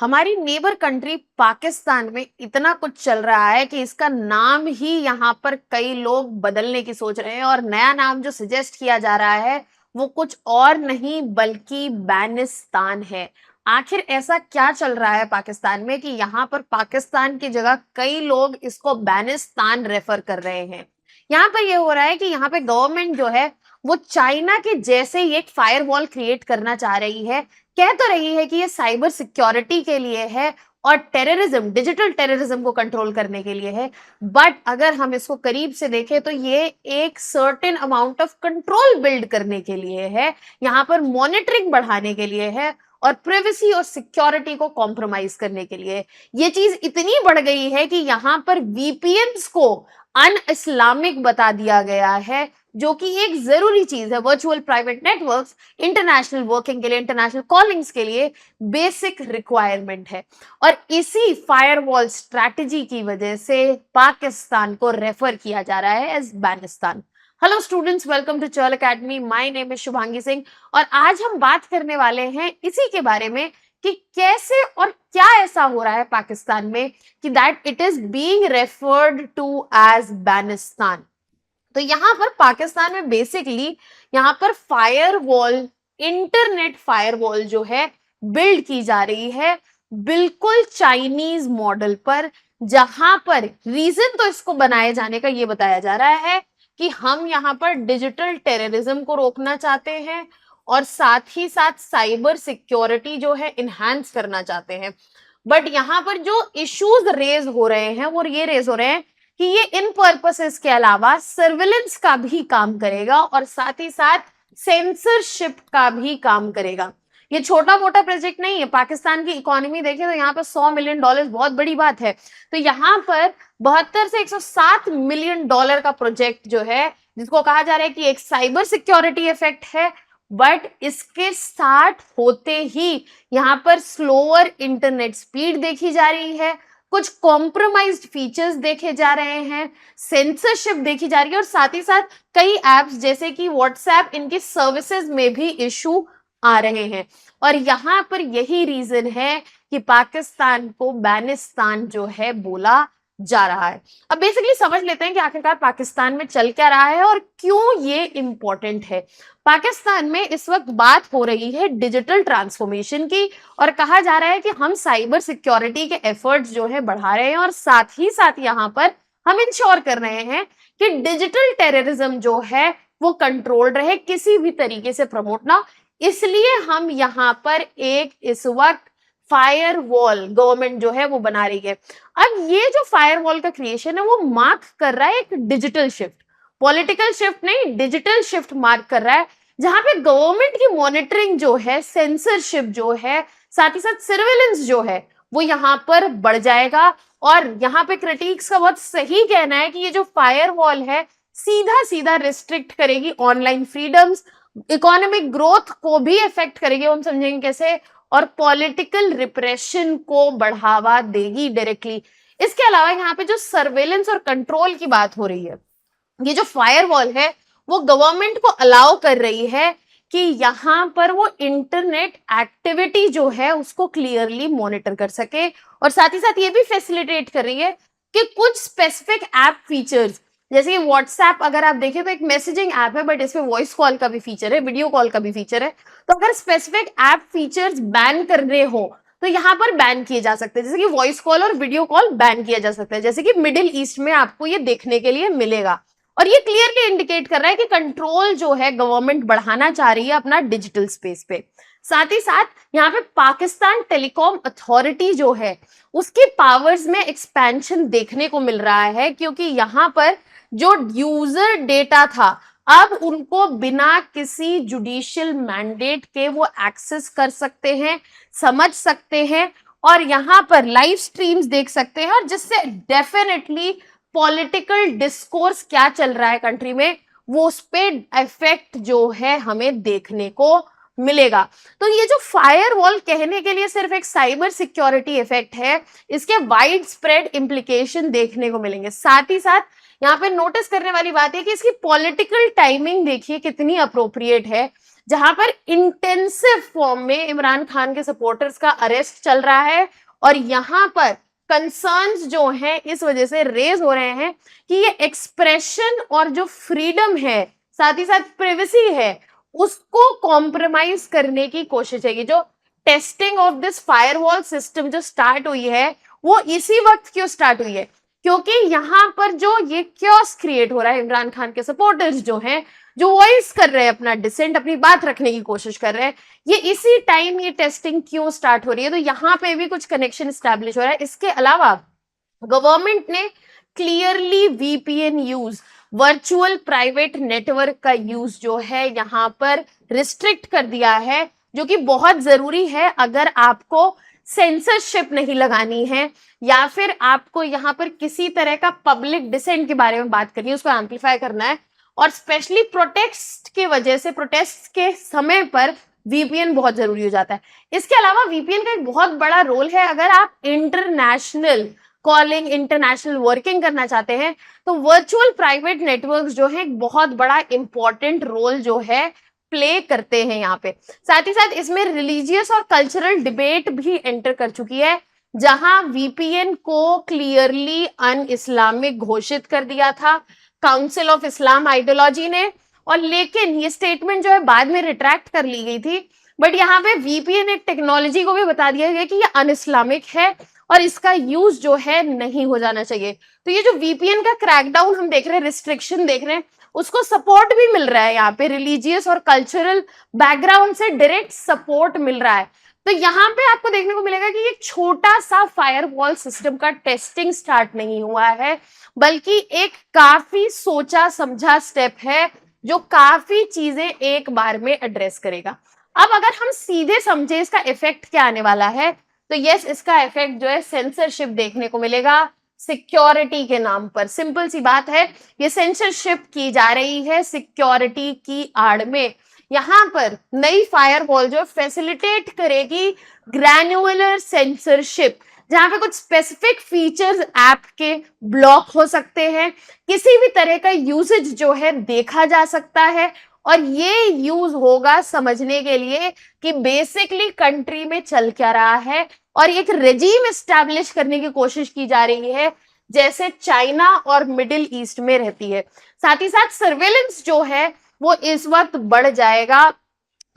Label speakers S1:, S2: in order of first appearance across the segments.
S1: हमारी neighbour country Pakistan में इतना कुछ चल रहा है कि इसका नाम ही यहाँ पर कई लोग बदलने की सोच रहे हैं और नया नाम जो सजेस्ट किया जा रहा है वो कुछ और नहीं बल्कि बैनिस्तान है। आखिर ऐसा क्या चल रहा है पाकिस्तान में कि यहाँ पर पाकिस्तान की जगह कई लोग इसको बैनिस्तान रेफर कर रहे हैं। यहाँ पर ये हो रहा है कि यहाँ पे गवर्नमेंट जो है वो चाइना के जैसे ही एक फायरवॉल क्रिएट करना चाह रही है। कह तो रही है कि ये साइबर सिक्योरिटी के लिए है और टेररिज्म, डिजिटल टेररिज्म को कंट्रोल करने के लिए है, बट अगर हम इसको करीब से देखें तो ये एक certain amount of control build करने के लिए है, यहाँ पर मॉनिटरिंग बढ़ाने के लिए है और प्राइवेसी और सिक्योरिटी को कॉम्प्रोमाइज करने के लिए। ये चीज इतनी बढ़ गई है कि यहाँ पर वीपीएन्स को अन इस्लामिक बता दिया गया है, जो कि एक जरूरी चीज है। Virtual private networks international working के लिए, इंटरनेशनल कॉलिंग्स के लिए बेसिक रिक्वायरमेंट है और इसी फायरवॉल स्ट्रैटेजी की वजह से पाकिस्तान को रेफर किया जा रहा है एज बैनिस्तान। हेलो स्टूडेंट्स, वेलकम टू चर्ल academy. My name is Shubhangi Singh और आज हम बात करने वाले हैं इसी के बारे में कि कैसे और क्या ऐसा हो रहा है पाकिस्तान में कि that it is being referred to as बैनिस्तान। तो यहाँ पर पाकिस्तान में बेसिकली यहाँ पर फायरवॉल, इंटरनेट फायरवॉल जो है बिल्ड की जा रही है बिल्कुल चाइनीज मॉडल पर, जहां पर रीजन तो इसको बनाए जाने का ये बताया जा रहा है कि हम यहाँ पर डिजिटल टेररिज्म को रोकना चाहते हैं और साथ ही साथ साइबर सिक्योरिटी जो है इनहैंस करना चाहते हैं। बट यहाँ पर जो इश्यूज रेज हो रहे हैं वो ये रेज हो रहे हैं कि ये इन पर्पसेस के अलावा सर्विलेंस का भी काम करेगा और साथ ही साथ सेंसरशिप का भी काम करेगा। ये छोटा मोटा प्रोजेक्ट नहीं है। पाकिस्तान की इकोनॉमी देखें तो यहाँ पर $100 मिलियन बहुत बड़ी बात है। तो यहाँ पर 72 से 107 मिलियन डॉलर का प्रोजेक्ट जो है, जिसको कहा जा रहा है कि एक साइबर सिक्योरिटी इफेक्ट है, बट इसके स्टार्ट होते ही यहाँ पर स्लोअर इंटरनेट स्पीड देखी जा रही है, कुछ कॉम्प्रोमाइज्ड फीचर्स देखे जा रहे हैं, सेंसरशिप देखी जा रही है और साथ ही साथ कई एप्स जैसे कि व्हाट्सएप, इनके सर्विसेज में भी इशू आ रहे हैं। और यहाँ पर यही रीजन है कि पाकिस्तान को बैनिस्तान जो है बोला जा रहा है। अब बेसिकली समझ लेते हैं कि आखिरकार पाकिस्तान में चल क्या रहा है और क्यों ये इंपॉर्टेंट है। पाकिस्तान में इस वक्त बात हो रही है डिजिटल ट्रांसफॉर्मेशन की और कहा जा रहा है कि हम साइबर सिक्योरिटी के एफर्ट्स जो है बढ़ा रहे हैं और साथ ही साथ यहाँ पर हम इंश्योर कर रहे हैं कि डिजिटल टेररिज्म जो है वो कंट्रोल रहे, किसी भी तरीके से प्रमोट ना। इसलिए हम यहाँ पर एक इस वक्त फायरवॉल गवर्नमेंट जो है वो बना रही है। अब ये जो फायरवॉल का क्रिएशन है वो मार्क कर रहा है एक डिजिटल शिफ्ट, पॉलिटिकल शिफ्ट नहीं, डिजिटल शिफ्ट मार्क कर रहा है, जहां पे गवर्नमेंट की मॉनिटरिंग जो है, सेंसरशिप जो है, साथ ही साथ सर्वेलेंस जो है वो यहाँ पर बढ़ जाएगा। और यहाँ पे क्रिटिक्स का बहुत सही कहना है कि ये जो फायरवॉल है सीधा सीधा रिस्ट्रिक्ट करेगी ऑनलाइन फ्रीडम्स, इकोनॉमिक ग्रोथ को भी इफेक्ट करेगी, हम समझेंगे कैसे, और पॉलिटिकल रिप्रेशन को बढ़ावा देगी डायरेक्टली। इसके अलावा यहाँ पे जो सर्वेलेंस और कंट्रोल की बात हो रही है, ये जो फायरवॉल है वो गवर्नमेंट को अलाउ कर रही है कि यहाँ पर वो इंटरनेट एक्टिविटी जो है उसको क्लियरली मॉनिटर कर सके और साथ ही साथ ये भी फैसिलिटेट कर रही है कि कुछ स्पेसिफिक ऐप फीचर्स, जैसे कि व्हाट्सएप अगर आप देखें तो एक मैसेजिंग ऐप है, बट इसमें वॉइस कॉल का भी फीचर है, वीडियो कॉल का भी फीचर है। तो अगर स्पेसिफिक ऐप फीचर्स बैन करने हो तो यहाँ पर बैन किए जा सकते हैं, जैसे कि वॉइस कॉल और वीडियो कॉल बैन किया जा सकता है, जैसे कि मिडिल ईस्ट में आपको ये देखने के लिए मिलेगा। और ये क्लियरली इंडिकेट कर रहा है कि कंट्रोल जो है गवर्नमेंट बढ़ाना चाह रही है अपना डिजिटल स्पेस पे। साथ ही साथ यहाँ पे पाकिस्तान टेलीकॉम अथॉरिटी जो है उसकी पावर्स में एक्सपेंशन देखने को मिल रहा है, क्योंकि यहाँ पर जो यूजर डेटा था अब उनको बिना किसी जुडिशियल मैंडेट के वो एक्सेस कर सकते हैं, समझ सकते हैं और यहाँ पर लाइव स्ट्रीम्स देख सकते हैं, और जिससे डेफिनेटली पॉलिटिकल डिस्कोर्स क्या चल रहा है कंट्री में वो उस पे इफेक्ट जो है हमें देखने को मिलेगा। तो ये जो फायरवॉल कहने के लिए सिर्फ एक साइबर सिक्योरिटी इफेक्ट है, इसके वाइड स्प्रेड इम्प्लीकेशन देखने को मिलेंगे। साथ ही साथ यहाँ पे नोटिस करने वाली बात है कि इसकी पॉलिटिकल टाइमिंग देखिए कितनी अप्रोप्रिएट है। जहां पर इंटेंसिव फॉर्म में इमरान खान के सपोर्टर्स का अरेस्ट चल रहा है और यहाँ पर कंसर्न्स जो हैं इस वजह से रेज हो रहे हैं कि ये एक्सप्रेशन और जो फ्रीडम है, साथ ही साथ प्रिवेसी है, उसको कॉम्प्रोमाइज करने की कोशिश है। जो testing of this firewall system जो स्टार्ट हुई है वो इसी वक्त क्यों स्टार्ट हुई है, क्योंकि यहाँ पर जो ये क्योस क्रिएट हो रहा है, इमरान खान के सपोर्टर्स जो हैं, जो वॉइस कर रहे हैं अपना डिसेंट, अपनी बात रखने की कोशिश कर रहे हैं, ये इसी टाइम ये टेस्टिंग क्यों स्टार्ट हो रही है। तो यहाँ पे भी कुछ कनेक्शन स्टैब्लिश हो रहा है। इसके अलावा गवर्नमेंट ने clearly VPN use, virtual private network का यूज जो है यहाँ पर रिस्ट्रिक्ट कर दिया है, जो कि बहुत जरूरी है अगर आपको सेंसरशिप नहीं लगानी है या फिर आपको यहाँ पर किसी तरह का पब्लिक डिसेंट के बारे में बात करनी है, उसको एम्पलीफाई करना है। और स्पेशली प्रोटेस्ट की वजह से, प्रोटेस्ट के समय पर वीपीएन बहुत जरूरी हो जाता है। इसके अलावा वीपीएन का एक बहुत बड़ा रोल है, अगर आप इंटरनेशनल कॉलिंग, इंटरनेशनल वर्किंग करना चाहते हैं तो वर्चुअल प्राइवेट नेटवर्क्स जो है एक बहुत बड़ा इंपॉर्टेंट रोल जो है प्ले करते हैं यहाँ पे। साथ ही साथ इसमें रिलीजियस और कल्चरल डिबेट भी एंटर कर चुकी है, जहां वीपीएन को क्लियरली अन इस्लामिक घोषित कर दिया था काउंसिल ऑफ इस्लाम आइडियोलॉजी ने, और लेकिन ये स्टेटमेंट जो है बाद में रिट्रैक्ट कर ली गई थी। बट यहाँ पे वीपीएन एक टेक्नोलॉजी को भी बता दिया गया कि ये अन इस्लामिक है और इसका यूज जो है नहीं हो जाना चाहिए। तो ये जो वीपीएन का क्रैकडाउन हम देख रहे हैं, रिस्ट्रिक्शन देख रहे हैं, उसको सपोर्ट भी मिल रहा है, यहाँ पे रिलीजियस और कल्चरल बैकग्राउंड से डायरेक्ट सपोर्ट मिल रहा है। तो यहाँ पे आपको देखने को मिलेगा कि ये छोटा सा फायरवॉल सिस्टम का टेस्टिंग स्टार्ट नहीं हुआ है, बल्कि एक काफी सोचा समझा स्टेप है जो काफी चीजें एक बार में एड्रेस करेगा। अब अगर हम सीधे समझे इसका इफेक्ट क्या आने वाला है, तो यस, इसका इफेक्ट जो है सेंसरशिप देखने को मिलेगा सिक्योरिटी के नाम पर। सिंपल सी बात है, ये सेंसरशिप की जा रही है सिक्योरिटी की आड़ में। यहाँ पर नई फायरवॉल जो फैसिलिटेट करेगी ग्रैन्युलर सेंसरशिप, जहां पे कुछ स्पेसिफिक फीचर्स ऐप के ब्लॉक हो सकते हैं, किसी भी तरह का यूसेज जो है देखा जा सकता है, और ये यूज होगा समझने के लिए कि बेसिकली कंट्री में चल क्या रहा है, और एक रेजीम एस्टैब्लिश करने की कोशिश की जा रही है जैसे चाइना और मिडिल ईस्ट में रहती है। साथ ही साथ सर्वेलेंस जो है वो इस वक्त बढ़ जाएगा।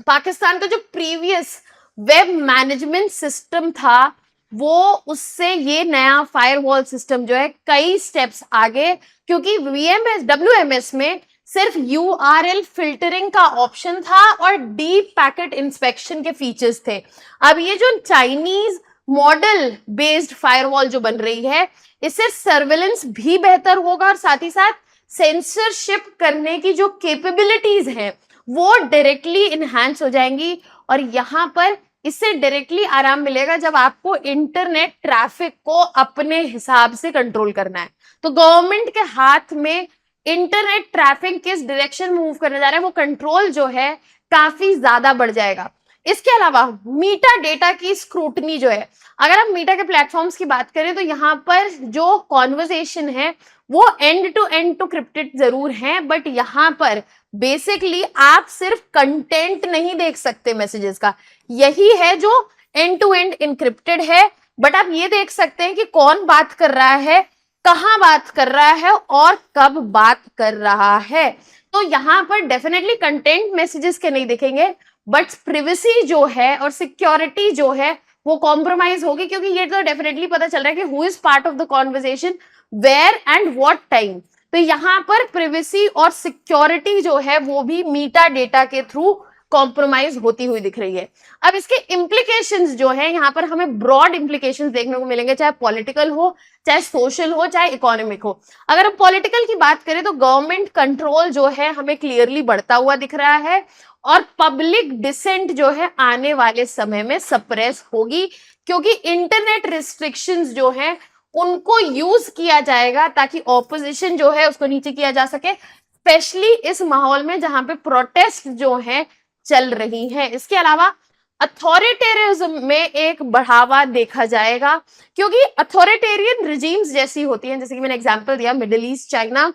S1: पाकिस्तान का जो प्रीवियस वेब मैनेजमेंट सिस्टम था वो उससे ये नया फायरवॉल सिस्टम जो है कई स्टेप्स आगे, क्योंकि वीएमएस डब्ल्यूएमएस में सिर्फ यूआरएल फिल्टरिंग का ऑप्शन था और डीप पैकेट इंस्पेक्शन के फीचर्स थे। अब ये जो चाइनीज मॉडल बेस्ड फायरवॉल जो बन रही है, इससे सर्वेलेंस भी बेहतर होगा और साथ ही साथ सेंसरशिप करने की जो कैपेबिलिटीज हैं वो डायरेक्टली इनहैंस हो जाएंगी। और यहाँ पर इससे डायरेक्टली आराम मिलेगा जब आपको इंटरनेट ट्रैफिक को अपने हिसाब से कंट्रोल करना है। तो गवर्नमेंट के हाथ में इंटरनेट ट्रैफिक किस डायरेक्शन मूव करने जा रहा है वो कंट्रोल जो है काफी ज्यादा बढ़ जाएगा। इसके अलावा मीटा डेटा की स्क्रूटनी जो है, अगर हम मीटा के प्लेटफॉर्म्स की बात करें तो यहाँ पर जो कॉन्वर्सेशन है वो एंड टू क्रिप्टेड जरूर है, बट यहाँ पर बेसिकली आप सिर्फ कंटेंट नहीं देख सकते मैसेजेस का, यही है जो एंड टू एंड इनक्रिप्टेड है, बट आप ये देख सकते हैं कि कौन बात कर रहा है, कहां बात कर रहा है और कब बात कर रहा है। तो यहाँ पर डेफिनेटली कंटेंट मैसेजेस के नहीं दिखेंगे, बट प्रिवेसी जो है और सिक्योरिटी जो है वो कॉम्प्रोमाइज होगी, क्योंकि ये तो डेफिनेटली पता चल रहा है कि who is part of the conversation, where and what time. तो यहाँ पर प्रिवेसी और सिक्योरिटी जो है वो भी मीटा डेटा के थ्रू कॉम्प्रोमाइज होती हुई दिख रही है। अब इसके इम्प्लीकेशंस जो है यहाँ पर हमें ब्रॉड इम्प्लीकेशंस देखने को मिलेंगे, चाहे पॉलिटिकल हो, चाहे सोशल हो, चाहे इकोनॉमिक हो। अगर हम पॉलिटिकल की बात करें तो गवर्नमेंट कंट्रोल जो है हमें क्लियरली बढ़ता हुआ दिख रहा है और पब्लिक डिसेंट जो है आने वाले समय में सप्रेस होगी, क्योंकि इंटरनेट रिस्ट्रिक्शंस जो है उनको यूज किया जाएगा ताकि ऑपोजिशन जो है उसको नीचे किया जा सके, स्पेशली इस माहौल में जहां पे प्रोटेस्ट जो है चल रही है। इसके अलावा अथॉरिटेरिज्म में एक बढ़ावा देखा जाएगा, क्योंकि अथॉरिटेरियन रिजीम्स जैसी होती हैं, जैसे कि मैंने एग्जांपल दिया मिडिल ईस्ट, चाइना,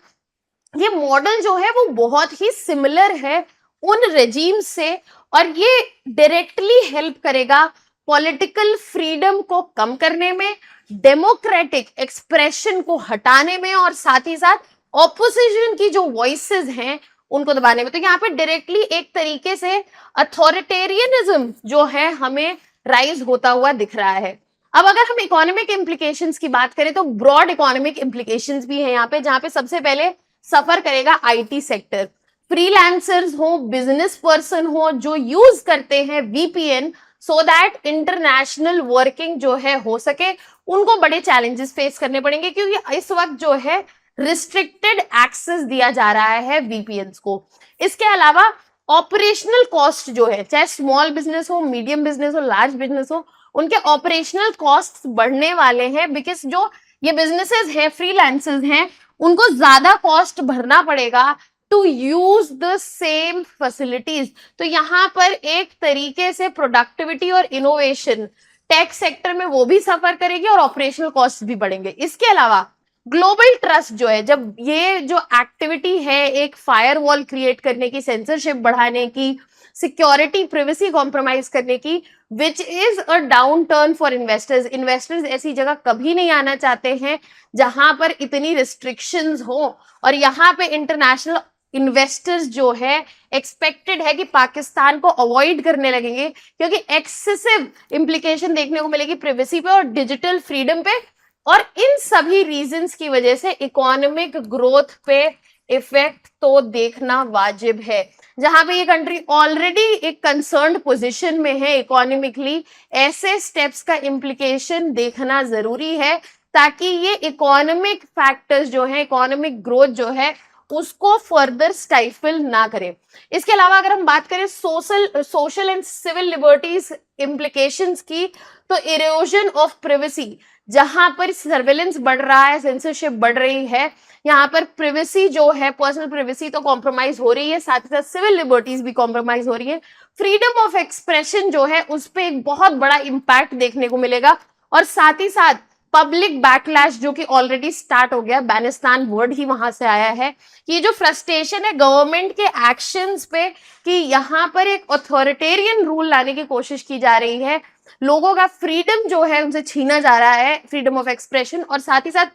S1: ये मॉडल जो है वो बहुत ही सिमिलर है उन रेजीम से, और ये डायरेक्टली हेल्प करेगा पॉलिटिकल फ्रीडम को कम करने में, डेमोक्रेटिक एक्सप्रेशन को हटाने में, और साथ ही साथ ऑपोजिशन की जो वॉइसेस हैं उनको दबाने में। तो यहाँ पे डायरेक्टली एक तरीके से अथॉरिटेरियनिज्म जो है हमें राइज होता हुआ दिख रहा है। अब अगर हम इकोनॉमिक इम्प्लीकेशंस की बात करें तो ब्रॉड इकोनॉमिक इम्प्लीकेशंस भी है यहाँ पे, जहां पे सबसे पहले सफर करेगा आईटी सेक्टर। फ्रीलांसर्स हो, बिजनेस पर्सन हो जो यूज करते हैं VPN so that international working जो है हो सके, उनको बड़े चैलेंजेस फेस करने पड़ेंगे, क्योंकि इस वक्त जो है रिस्ट्रिक्टेड एक्सेस दिया जा रहा है वीपीएन को। इसके अलावा ऑपरेशनल कॉस्ट जो है, चाहे स्मॉल बिजनेस हो, मीडियम बिजनेस हो, लार्ज बिजनेस हो, उनके ऑपरेशनल कॉस्ट बढ़ने वाले हैं, बिकॉज जो ये बिजनेसेस हैं, फ्रीलांसर्स हैं, उनको ज्यादा कॉस्ट भरना पड़ेगा to use the same facilities. तो यहाँ पर एक तरीके से प्रोडक्टिविटी और इनोवेशन टेक सेक्टर में वो भी सफर करेगी और ऑपरेशनल कॉस्ट भी बढ़ेंगे। इसके अलावा ग्लोबल ट्रस्ट जो है, जब ये जो एक्टिविटी है एक फायरवॉल क्रिएट करने की, सेंसरशिप बढ़ाने की, सिक्योरिटी प्रिवेसी कॉम्प्रोमाइज करने की, which is a down turn for investors. Investors ऐसी जगह कभी नहीं आना चाहते हैं जहां पर इतनी रिस्ट्रिक्शंस हो, और यहाँ पे इंटरनेशनल इन्वेस्टर्स जो है एक्सपेक्टेड है कि पाकिस्तान को अवॉइड करने लगेंगे, क्योंकि एक्सेसिव इंप्लीकेशन देखने को मिलेगी प्रिवेसी पे और डिजिटल फ्रीडम पे, और इन सभी रीजंस की वजह से इकोनॉमिक ग्रोथ पे इफेक्ट तो देखना वाजिब है। जहां पे ये कंट्री ऑलरेडी एक कंसर्न्ड पोजीशन में है इकोनॉमिकली, ऐसे स्टेप्स का इम्प्लीकेशन देखना जरूरी है, ताकि ये इकोनॉमिक फैक्टर्स जो है, इकोनॉमिक ग्रोथ जो है, उसको फर्दर स्टाइफल ना करें। इसके अलावा अगर हम बात करें social and civil liberties implications की, तो इरोजन ऑफ प्रिवेसी, जहां पर सर्वेलेंस बढ़ रहा है, सेंसरशिप बढ़ रही है, यहाँ पर प्रिवेसी जो है, पर्सनल प्रिवेसी तो कॉम्प्रोमाइज हो रही है, साथ ही साथ सिविल लिबर्टीज भी कॉम्प्रोमाइज हो रही है। फ्रीडम ऑफ एक्सप्रेशन जो है उस पर एक बहुत बड़ा इंपैक्ट देखने को मिलेगा, और साथ ही साथ पब्लिक बैकलैश जो कि ऑलरेडी स्टार्ट हो गया, बैनिस्तान वर्ड ही वहां से आया है। ये जो फ्रस्ट्रेशन है गवर्नमेंट के एक्शंस पे कि यहाँ पर एक अथॉरिटेरियन रूल लाने की कोशिश की जा रही है, लोगों का फ्रीडम जो है उनसे छीना जा रहा है, फ्रीडम ऑफ एक्सप्रेशन, और साथ ही साथ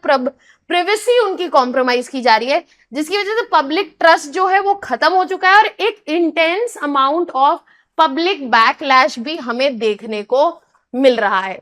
S1: प्रिवेसी उनकी कॉम्प्रोमाइज की जा रही है, जिसकी वजह से पब्लिक ट्रस्ट जो है वो खत्म हो चुका है, और एक intense amount of public backlash भी हमें देखने को मिल रहा है।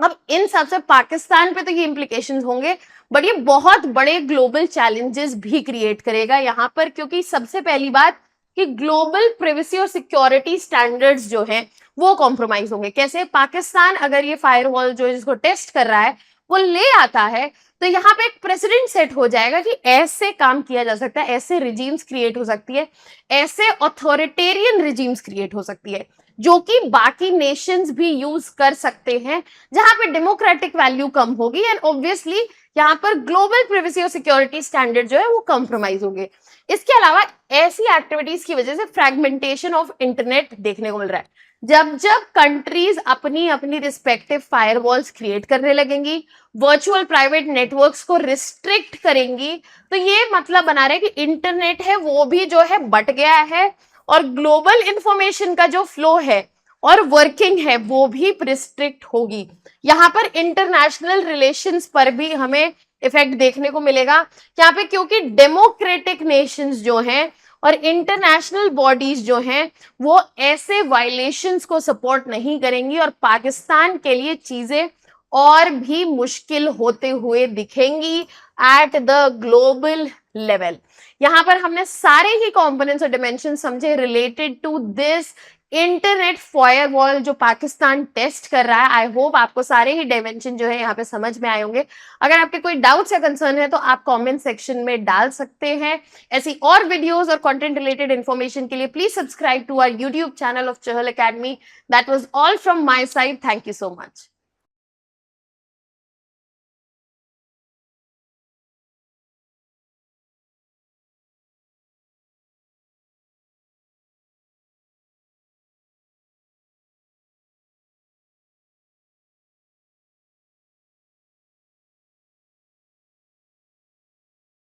S1: अब इन सब से पाकिस्तान पे तो ये इम्प्लीकेशंस होंगे, बट ये बहुत बड़े ग्लोबल चैलेंजेस भी क्रिएट करेगा यहाँ पर, क्योंकि सबसे पहली बात कि ग्लोबल प्रिवेसी और सिक्योरिटी स्टैंडर्ड्स जो हैं वो कॉम्प्रोमाइज होंगे। कैसे? पाकिस्तान अगर ये फायरवॉल जो जिसको टेस्ट कर रहा है वो ले आता है, तो यहाँ पे एक प्रेसिडेंट सेट हो जाएगा कि ऐसे काम किया जा सकता है, ऐसे रिजीम्स क्रिएट हो सकती है, ऐसे ऑथोरिटेरियन रिजीम्स क्रिएट हो सकती है, जो कि बाकी नेशंस भी यूज कर सकते हैं, जहां पे डेमोक्रेटिक वैल्यू कम होगी, एंड ऑब्वियसली यहाँ पर ग्लोबल प्रिवेसी और सिक्योरिटी स्टैंडर्ड जो है वो कॉम्प्रोमाइज होंगे। इसके अलावा ऐसी एक्टिविटीज की वजह से फ्रैगमेंटेशन ऑफ इंटरनेट देखने को मिल रहा है। जब जब कंट्रीज अपनी अपनी रिस्पेक्टिव फायरवॉल्स क्रिएट करने लगेंगी, वर्चुअल प्राइवेट नेटवर्क्स को रिस्ट्रिक्ट करेंगी, तो ये मतलब बना रहे कि इंटरनेट है वो भी जो है बट गया है, और ग्लोबल इंफॉर्मेशन का जो फ्लो है और वर्किंग है वो भी रिस्ट्रिक्ट होगी। यहाँ पर इंटरनेशनल रिलेशंस पर भी हमें इफेक्ट देखने को मिलेगा यहाँ पे, क्योंकि डेमोक्रेटिक नेशंस जो हैं और इंटरनेशनल बॉडीज जो हैं वो ऐसे वायलेशंस को सपोर्ट नहीं करेंगी, और पाकिस्तान के लिए चीजें और भी मुश्किल होते हुए दिखेंगी एट द ग्लोबल लेवल। यहाँ पर हमने सारे ही कंपोनेंट्स और डिमेंशन समझे related to this internet firewall जो पाकिस्तान टेस्ट कर रहा है। आई होप आपको सारे ही डायमेंशन जो है यहाँ पे समझ में आए होंगे। अगर आपके कोई डाउट्स या कंसर्न है तो आप कमेंट सेक्शन में डाल सकते हैं। ऐसी और वीडियोस और कंटेंट रिलेटेड इन्फॉर्मेशन के लिए please subscribe to our YouTube channel of Chahal Academy. That was all from my side. Thank you so much.